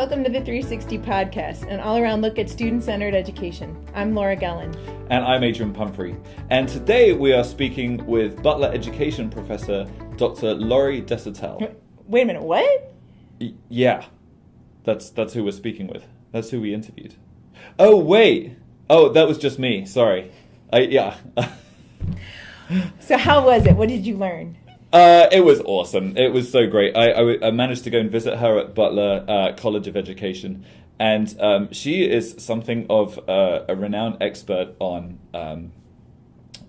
Welcome to the 360 Podcast, an all-around look at student-centered education. I'm Laura Gellin. And I'm Adrian Pumphrey. And today we are speaking with Butler Education Professor, Dr. Laurie Desautels. Wait a minute, what? Yeah, that's who we're speaking with. That's who we interviewed. Oh, wait. Oh, that was just me. Sorry. Yeah. So how was it? What did you learn? It was awesome. It was so great. I managed to go and visit her at Butler College of Education, and she is something of a renowned expert on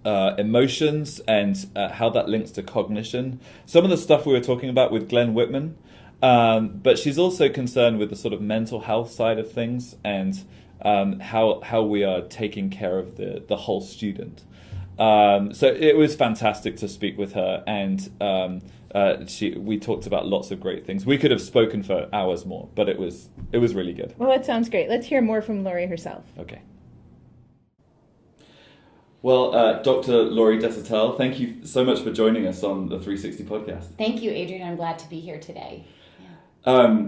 emotions and how that links to cognition. Some of the stuff we were talking about with Glenn Whitman, but she's also concerned with the sort of mental health side of things and how we are taking care of the whole student. So it was fantastic to speak with her, and we talked about lots of great things. We could have spoken for hours more, but it was really good. Well, that sounds great. Let's hear more from Laurie herself. Okay. Well, Dr. Laurie Desautels, thank you so much for joining us on the 360 podcast. Thank you, Adrian. I'm glad to be here today. Yeah.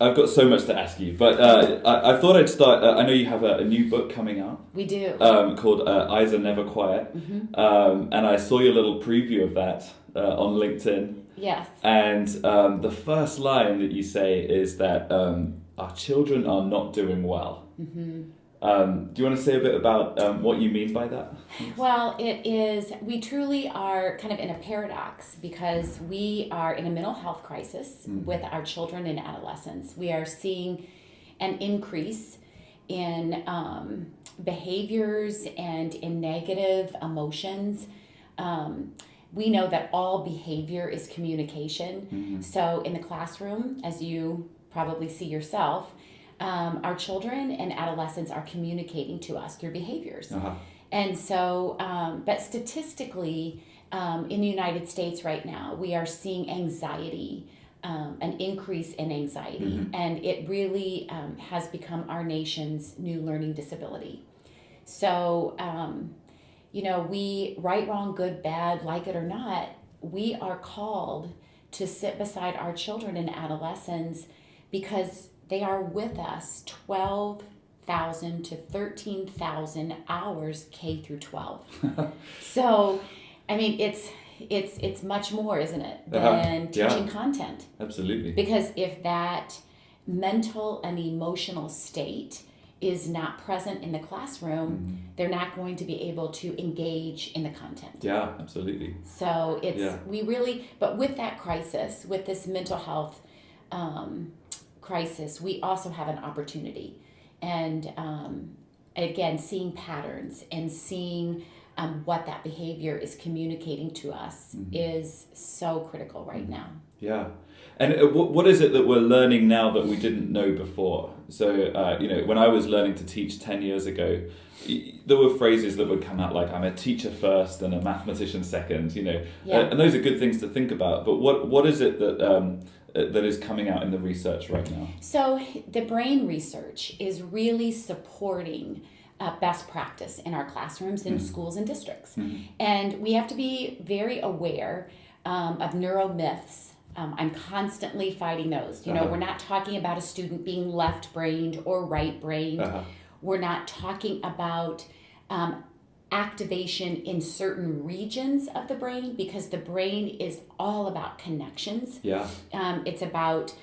I've got so much to ask you, but I thought I'd start. I know you have a new book coming out. We do. Called Eyes Are Never Quiet. Mm-hmm. And I saw your little preview of that on LinkedIn. Yes. And the first line that you say is that our children are not doing well. Mm-hmm. Do you want to say a bit about what you mean by that? Well, we truly are kind of in a paradox because we are in a mental health crisis with our children and adolescents. We are seeing an increase in behaviors and in negative emotions. We know that all behavior is communication. Mm-hmm. So in the classroom, as you probably see yourself, our children and adolescents are communicating to us through behaviors. Uh-huh. And so, but statistically, in the United States right now, we are seeing anxiety, an increase in anxiety, mm-hmm. and it really has become our nation's new learning disability. So, we, right, wrong, good, bad, like it or not, we are called to sit beside our children and adolescents because they are with us 12,000 to 13,000 hours K through 12. So, I mean, it's much more, isn't it, than teaching content? Absolutely. Because if that mental and emotional state is not present in the classroom, mm-hmm. they're not going to be able to engage in the content. Yeah, absolutely. So but with that crisis, with this mental health crisis, we also have an opportunity, and again, seeing patterns and seeing what that behavior is communicating to us mm-hmm. is so critical right now. Yeah, and what is it that we're learning now that we didn't know before? So when I was learning to teach 10 years ago, there were phrases that would come out like "I'm a teacher first and a mathematician second," and those are good things to think about. But what is it that is coming out in the research right now? So the brain research is really supporting best practice in our classrooms, in mm-hmm. schools and districts. Mm-hmm. And we have to be very aware of neuromyths. I'm constantly fighting those. Uh-huh. We're not talking about a student being left-brained or right-brained. Uh-huh. We're not talking about activation in certain regions of the brain, because the brain is all about connections. Yeah. It's about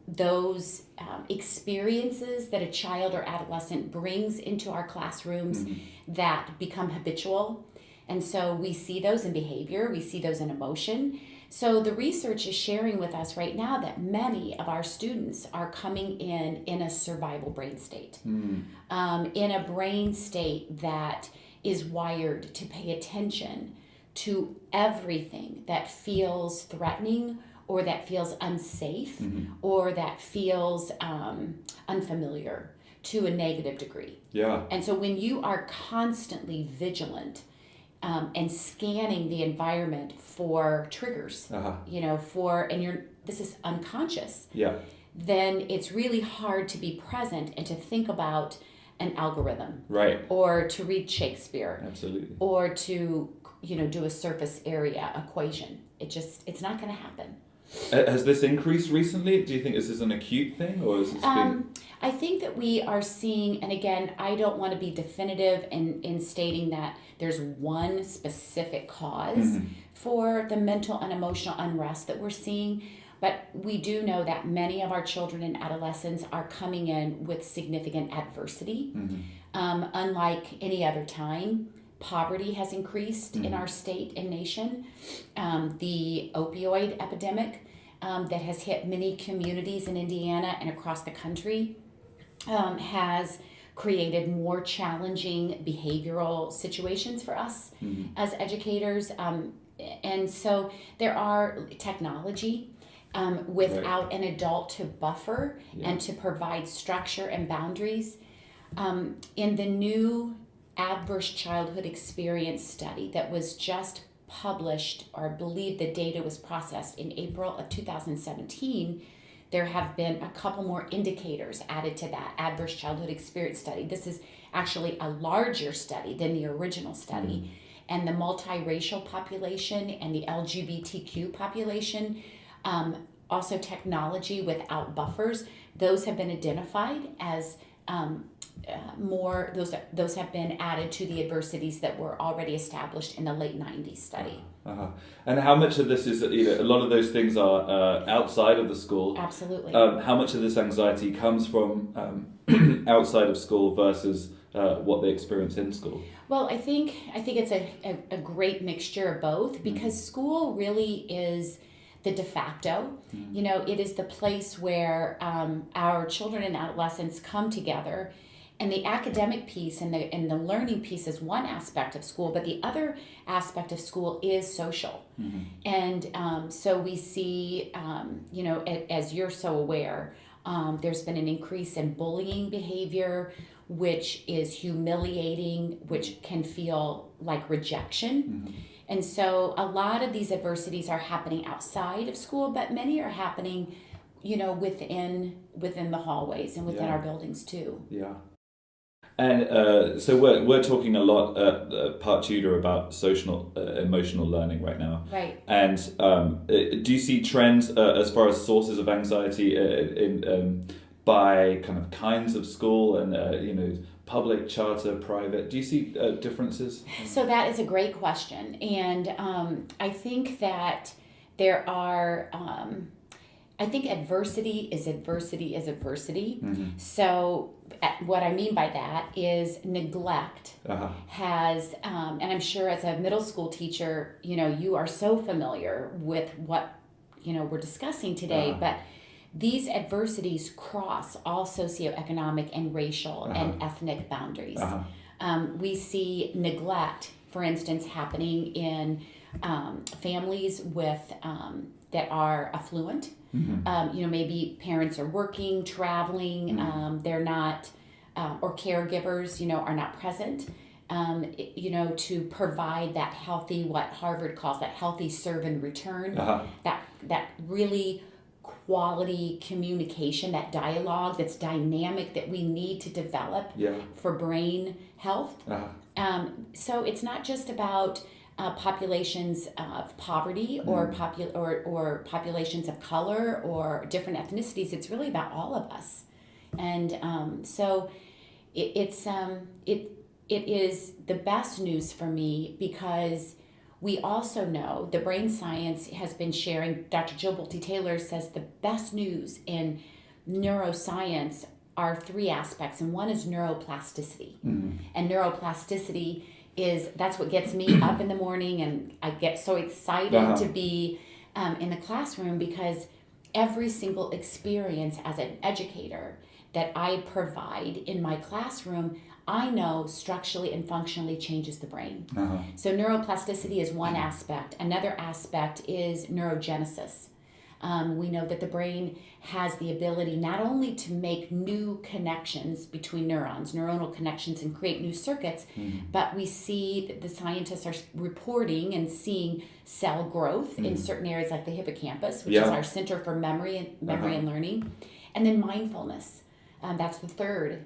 those experiences that a child or adolescent brings into our classrooms mm-hmm. that become habitual. And so we see those in behavior, we see those in emotion. So the research is sharing with us right now that many of our students are coming in a survival brain state, in a brain state that is wired to pay attention to everything that feels threatening or that feels unsafe mm-hmm. or that feels unfamiliar to a negative degree. Yeah. And so when you are constantly vigilant and scanning the environment for triggers, uh-huh. This is unconscious. Yeah. Then it's really hard to be present and to think about an algorithm, right? Or to read Shakespeare, absolutely, or to do a surface area equation. It's not going to happen. Has this increased recently? Do you think this is an acute thing, or has this been... I think that we are seeing, and again, I don't want to be definitive in stating that there's one specific cause for the mental and emotional unrest that we're seeing, but we do know that many of our children and adolescents are coming in with significant adversity. Unlike any other time, poverty has increased in our state and nation. The opioid epidemic that has hit many communities in Indiana and across the country has created more challenging behavioral situations for us as educators. And so there are technology without an adult to buffer and to provide structure and boundaries. In the new Adverse Childhood Experience study that was just published, or I believe the data was processed in April of 2017, there have been a couple more indicators added to that Adverse Childhood Experience study. This is actually a larger study than the original study. And the multiracial population and the LGBTQ population, also technology without buffers, those have been identified as those have been added to the adversities that were already established in the late 90s study. And how much of this is, a lot of those things are outside of the school. Absolutely. How much of this anxiety comes from outside of school versus what they experience in school? Well, I think it's a great mixture of both, because school really is the de facto. It is the place where our children and adolescents come together. And the academic piece and the learning piece is one aspect of school, but the other aspect of school is social. And so we see, as you're so aware, there's been an increase in bullying behavior, which is humiliating, which can feel like rejection. And so a lot of these adversities are happening outside of school, but many are happening, within the hallways and within our buildings too. Yeah. And so we're talking a lot at Part Tutor about social emotional learning right now. Right. And do you see trends as far as sources of anxiety by kind of kinds of school and public, charter, private? Do you see differences? So that is a great question, and I think that there are. I think adversity is adversity is adversity. So what I mean by that is neglect has, and I'm sure as a middle school teacher, you are so familiar with what, we're discussing today, but these adversities cross all socioeconomic and racial and ethnic boundaries. We see neglect, for instance, happening in families with that are affluent. Maybe parents are working, traveling, they're not, or caregivers, are not present, to provide that healthy, what Harvard calls that healthy serve and return, that really quality communication, that dialogue that's dynamic that we need to develop for brain health. So it's not just about populations of poverty or populations of color or different ethnicities. It's really about all of us, and so it is the best news for me, because we also know the brain science has been sharing. Dr. Jill Bolte-Taylor says the best news in neuroscience are three aspects, and one is neuroplasticity, and neuroplasticity that's what gets me up in the morning, and I get so excited to be in the classroom, because every single experience as an educator that I provide in my classroom, I know structurally and functionally changes the brain. So neuroplasticity is one aspect. Another aspect is neurogenesis. We know that the brain has the ability not only to make new connections between neurons, neuronal connections, and create new circuits, but we see that the scientists are reporting and seeing cell growth in certain areas like the hippocampus, which is our center for memory and learning, and then mindfulness. That's the third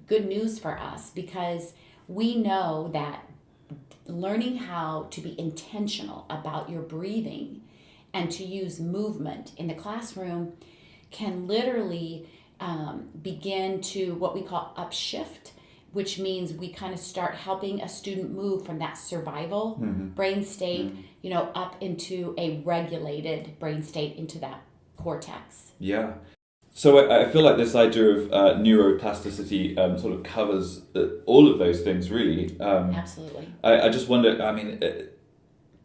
good news for us, because we know that learning how to be intentional about your breathing and to use movement in the classroom can literally begin to what we call upshift, which means we kind of start helping a student move from that survival brain state, up into a regulated brain state, into that cortex. Yeah. So I feel like this idea of neuroplasticity sort of covers all of those things, really. Absolutely. I just wonder, I mean,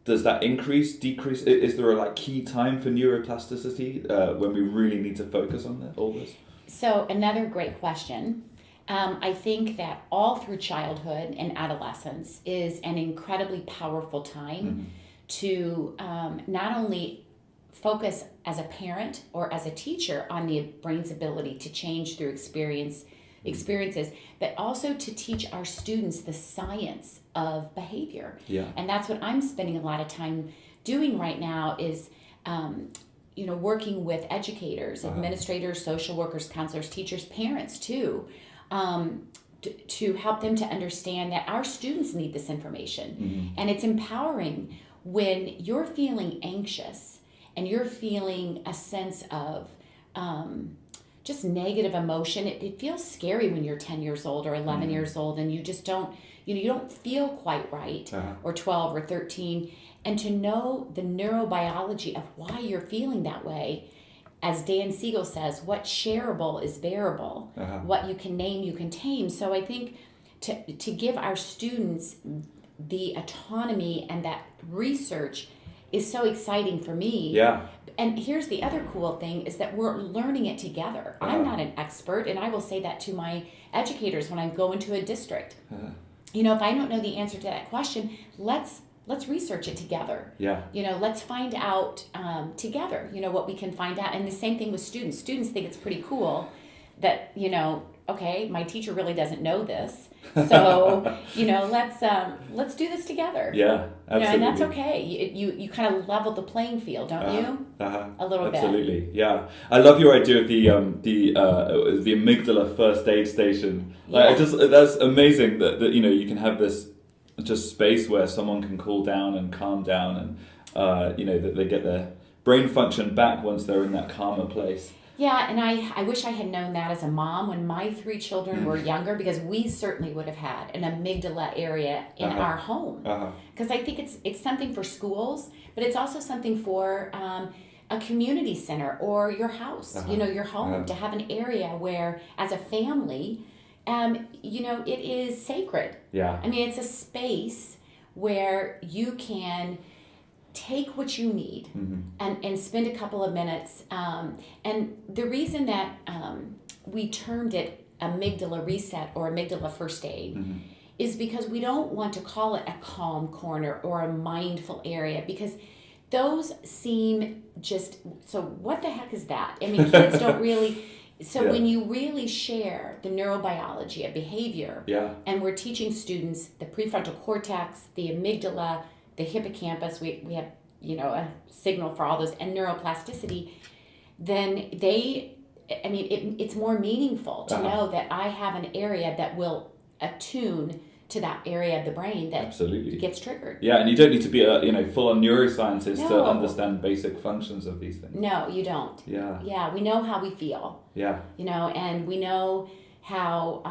does that increase, decrease? Is there a key time for neuroplasticity when we really need to focus on all this? So another great question. I think that all through childhood and adolescence is an incredibly powerful time to not only focus as a parent or as a teacher on the brain's ability to change through experiences, but also to teach our students the science of behavior. Yeah. And that's what I'm spending a lot of time doing right now is working with educators, administrators, social workers, counselors, teachers, parents too, to help them to understand that our students need this information. And it's empowering when you're feeling anxious and you're feeling a sense of just negative emotion. It feels scary when you're 10 years old or 11 years old and you just don't, you don't feel quite right, or 12 or 13. And to know the neurobiology of why you're feeling that way, as Dan Siegel says, what's shareable is bearable. What you can name, you can tame. So I think to give our students the autonomy and that research is so exciting for me. Yeah. And here's the other cool thing is that we're learning it together. I'm not an expert, and I will say that to my educators when I go into a district. If I don't know the answer to that question, let's research it together. Yeah. Let's find out together, what we can find out. And the same thing with students. Students think it's pretty cool that, okay, my teacher really doesn't know this. So, let's do this together. Yeah, absolutely. And that's okay. You kind of level the playing field, don't you? A little bit. Absolutely, yeah. I love your idea of the amygdala first aid station. That's amazing that you can have this just space where someone can cool down and calm down, and that they get their brain function back once they're in that calmer place. Yeah, and I wish I had known that as a mom when my 3 children were younger, because we certainly would have had an amygdala area in our home. Because I think it's something for schools, but it's also something for a community center or your house, your home, to have an area where, as a family, it is sacred. Yeah. I mean, it's a space where you can take what you need and spend a couple of minutes. And the reason that we termed it amygdala reset or amygdala first aid is because we don't want to call it a calm corner or a mindful area, because those seem just, so what the heck is that? I mean, kids don't really... So when you really share the neurobiology of behavior, and we're teaching students the prefrontal cortex, the amygdala, the hippocampus, we have, a signal for all those, and neuroplasticity, then it's more meaningful to know that I have an area that will attune to that area of the brain that absolutely gets triggered. Yeah, and you don't need to be a full-on neuroscientist to understand basic functions of these things. No, you don't. Yeah. Yeah, we know how we feel. Yeah. And we know how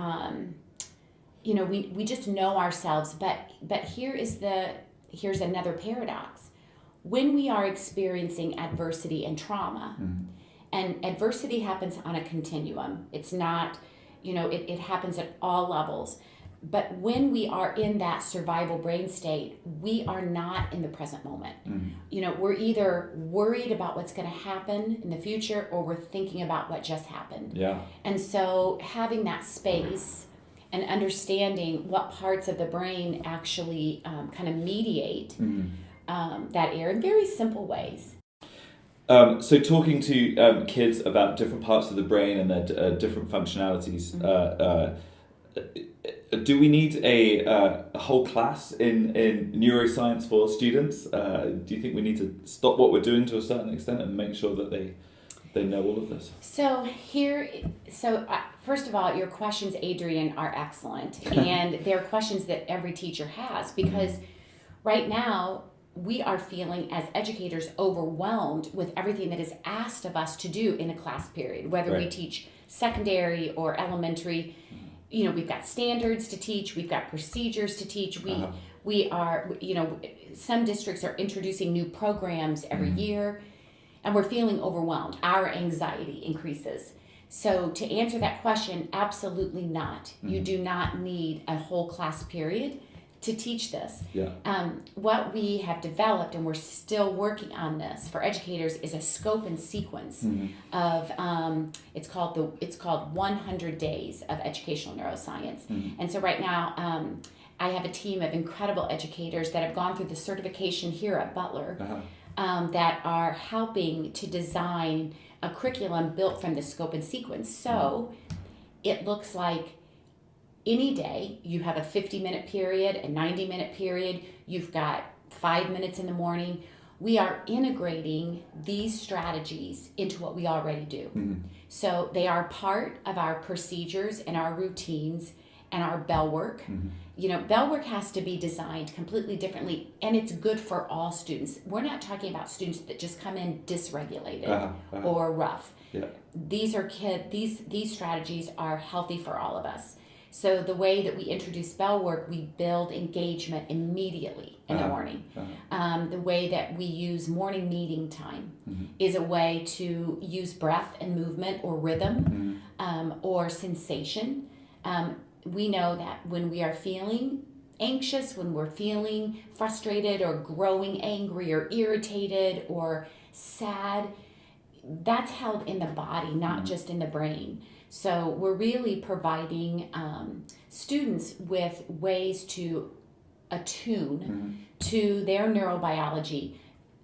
we just know ourselves, but here's another paradox. When we are experiencing adversity and trauma, and adversity happens on a continuum. It's not, it happens at all levels. But when we are in that survival brain state, we are not in the present moment. We're either worried about what's going to happen in the future, or we're thinking about what just happened. Yeah. And so having that space and understanding what parts of the brain actually kind of mediate that area in very simple ways. So talking to kids about different parts of the brain and their different functionalities, do we need a whole class in neuroscience for students? Do you think we need to stop what we're doing to a certain extent and make sure that they know all of this? So first of all, your questions, Adrian, are excellent. And they're questions that every teacher has, because right now we are feeling as educators overwhelmed with everything that is asked of us to do in a class period, whether we teach secondary or elementary. We've got standards to teach, we've got procedures to teach. We are, some districts are introducing new programs every year, and we're feeling overwhelmed. Our anxiety increases. So to answer that question, absolutely not. You do not need a whole class period to teach this. What we have developed, and we're still working on this for educators, is a scope and sequence of it's called 100 Days of Educational Neuroscience. And so right now I have a team of incredible educators that have gone through the certification here at Butler that are helping to design a curriculum built from the scope and sequence. So it looks like any day you have a 50-minute period, a 90-minute period, you've got 5 minutes in the morning. We are integrating these strategies into what we already do. So they are part of our procedures and our routines and our bell work. Bell work has to be designed completely differently, and it's good for all students. We're not talking about students that just come in dysregulated or rough. These are these strategies are healthy for all of us. So the way that we introduce bell work, we build engagement immediately in the morning. The way that we use morning meeting time is a way to use breath and movement or rhythm or sensation. We know that when we are feeling anxious, when we're feeling frustrated or growing angry or irritated or sad, that's held in the body, not just in the brain. So we're really providing students with ways to attune to their neurobiology.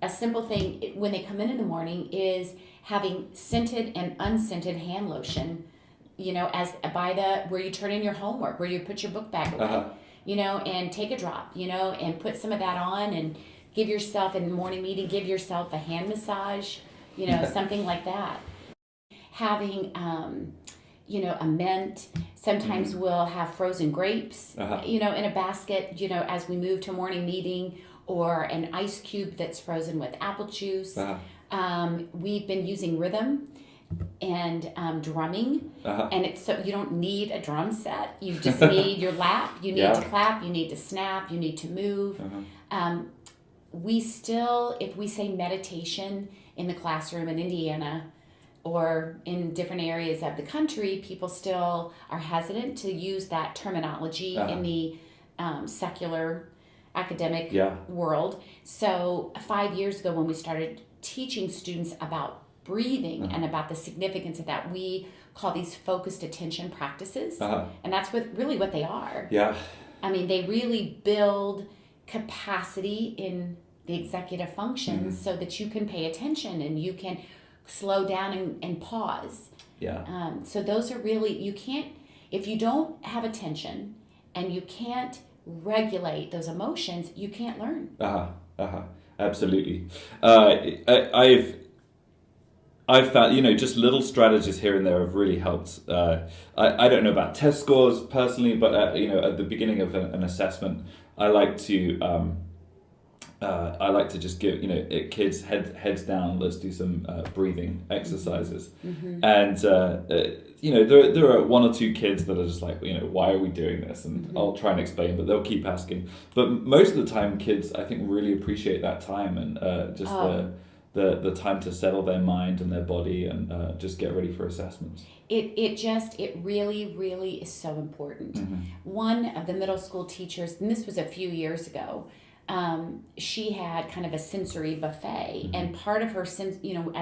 A simple thing when they come in the morning is having scented and unscented hand lotion, as where you turn in your homework, where you put your book bag away, and take a drop, and put some of that on, and give yourself in the morning meeting, give yourself a hand massage, something like that. Having a mint. Sometimes we'll have frozen grapes, in a basket, as we move to a morning meeting, or an ice cube that's frozen with apple juice. We've been using rhythm and drumming, and it's so you don't need a drum set. You just need your lap. You need to clap. You need to snap. You need to move. We still, if we say meditation in the classroom in Indiana, or in different areas of the country, people still are hesitant to use that terminology in the secular academic world. So 5 years ago, when we started teaching students about breathing and about the significance of that, we call these focused attention practices. And that's really what they are. I mean, they really build capacity in the executive functions so that you can pay attention and you can slow down and pause. So those are really, you can't, if you don't have attention and you can't regulate those emotions, you can't learn. Absolutely. I've found, just little strategies here and there have really helped. I don't know about test scores personally, but at the beginning of an assessment, I like to just give kids heads down. Let's do some breathing exercises, and there are one or two kids that are just like, why are we doing this? And I'll try and explain, but they'll keep asking. But most of the time, kids I think really appreciate that time and the time to settle their mind and their body and just get ready for assessments. It really is so important. One of the middle school teachers, and this was a few years ago. She had kind of a sensory buffet, and part of her as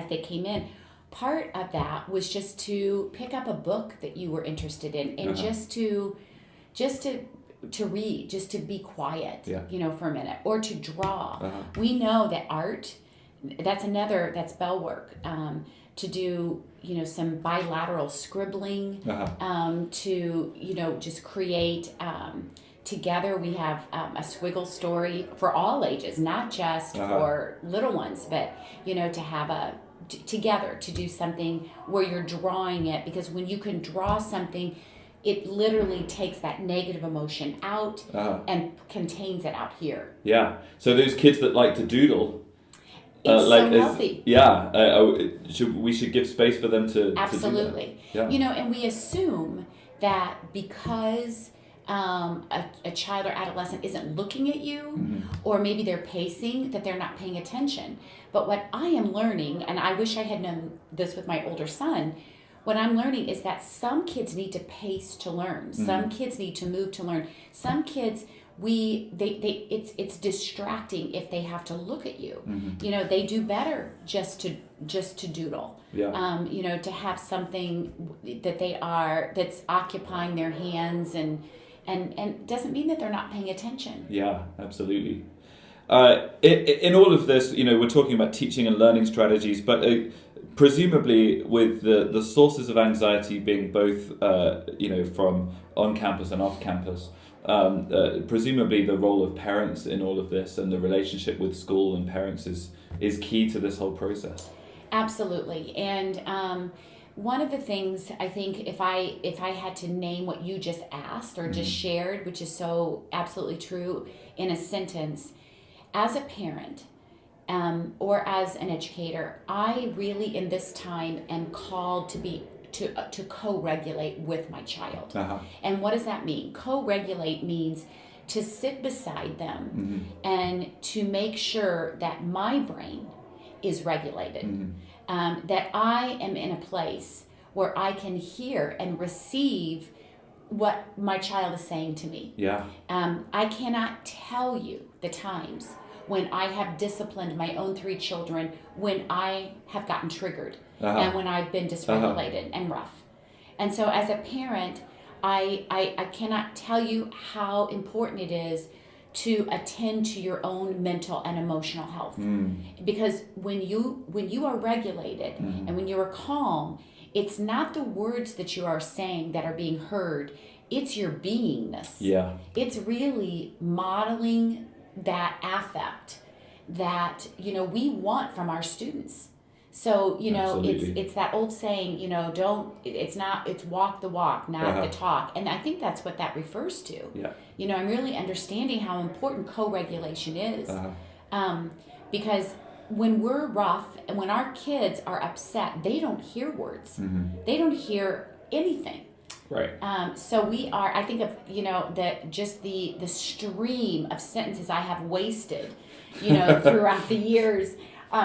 they came in, part of that was just to pick up a book that you were interested in, and just to read, just to be quiet, for a minute, or to draw. We know that art, that's bell work, to do some bilateral scribbling, to just create. Together we have a squiggle story for all ages, not just for little ones, but to have together to do something where you're drawing it, because when you can draw something, it literally takes that negative emotion out and contains it out here. Yeah. So those kids that like to doodle, it's so healthy. We should give space for them to Absolutely. To do that. You know, and we assume that because a child or adolescent isn't looking at you, or maybe they're pacing, that they're not paying attention. But what I am learning, and I wish I had known this with my older son, what I'm learning is that some kids need to pace to learn. Some kids need to move to learn. Some kids, it's distracting if they have to look at you. You know, they do better just to doodle. Yeah. You know, to have something that's occupying their hands and doesn't mean that they're not paying attention. Yeah, absolutely. In all of this, you know, we're talking about teaching and learning strategies, but presumably with the sources of anxiety being both, you know, from on campus and off campus, presumably the role of parents in all of this and the relationship with school and parents is key to this whole process. Absolutely. And one of the things I think, if I had to name what you just asked or just shared, which is so absolutely true, in a sentence, as a parent or as an educator, I really in this time am called to co-regulate with my child. And what does that mean? Co-regulate means to sit beside them and to make sure that my brain is regulated, that I am in a place where I can hear and receive what my child is saying to me. Yeah. I cannot tell you the times when I have disciplined my own 3 children, when I have gotten triggered and when I've been dysregulated and rough. And so as a parent, I cannot tell you how important it is to attend to your own mental and emotional health. Because when you are regulated and when you are calm, it's not the words that you are saying that are being heard, it's your beingness. Yeah. It's really modeling that affect that, you know, we want from our students. So, you know, Absolutely. it's that old saying, you know, it's walk the walk, not the talk. And I think that's what that refers to. Yeah. You know, I'm really understanding how important co-regulation is. Because when we're rough and when our kids are upset, they don't hear words. They don't hear anything. Right. So I think of, you know, the stream of sentences I have wasted, you know, throughout the years,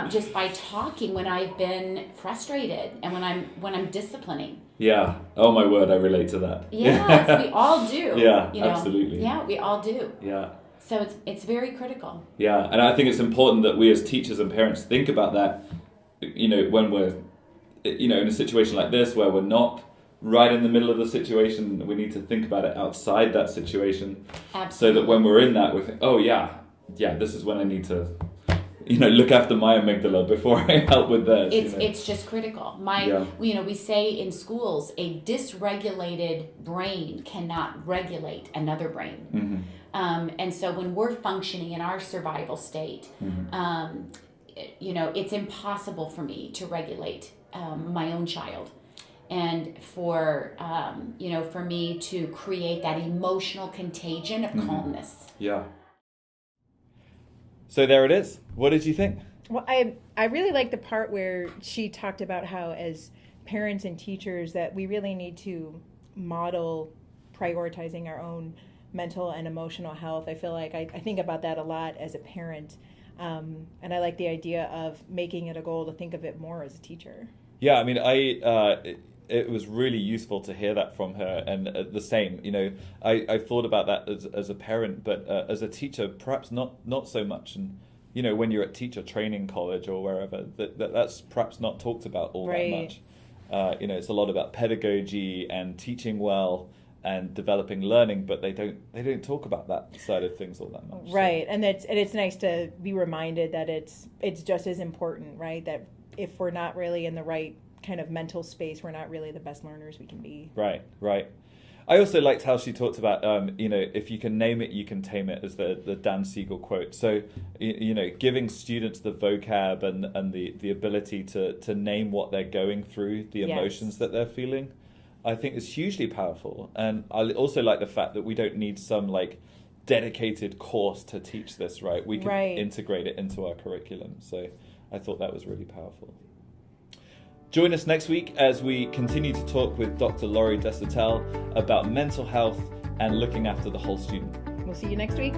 just by talking when I've been frustrated and when I'm disciplining. Yeah. Oh my word, I relate to that. Yes, we all do. Yeah, you know? absolutely. Yeah, we all do. Yeah. So it's very critical. Yeah, and I think it's important that we as teachers and parents think about that, you know, when we're, you know, in a situation like this where we're not right in the middle of the situation, we need to think about it outside that situation. Absolutely. So that when we're in that, we think, oh yeah, this is when I need to, you know, look after my amygdala before I help with theirs. It's just critical. You know, we say in schools, a dysregulated brain cannot regulate another brain. And so when we're functioning in our survival state, you know, it's impossible for me to regulate my own child. And for, you know, for me to create that emotional contagion of calmness. Yeah. So there it is. What did you think? Well, I really like the part where she talked about how as parents and teachers that we really need to model prioritizing our own mental and emotional health. I feel like I think about that a lot as a parent. And I like the idea of making it a goal to think of it more as a teacher. Yeah, I mean, it was really useful to hear that from her, and the same, you know, I thought about that as a parent, but as a teacher, perhaps not so much. And, you know, when you're at teacher training college or wherever, that's perhaps not talked about all that much. You know, it's a lot about pedagogy and teaching well and developing learning, but they don't talk about that side of things all that much. Right, so. And it's nice to be reminded that it's just as important, right? That if we're not really in the right kind of mental space, we're not really the best learners we can be. Right. I also liked how she talked about, you know, if you can name it, you can tame it, as the Dan Siegel quote. So, you know, giving students the vocab and the ability to name what they're going through, the emotions that they're feeling, I think is hugely powerful. And I also like the fact that we don't need some like dedicated course to teach this, right? We can integrate it into our curriculum. So I thought that was really powerful. Join us next week as we continue to talk with Dr. Laurie Desautels about mental health and looking after the whole student. We'll see you next week.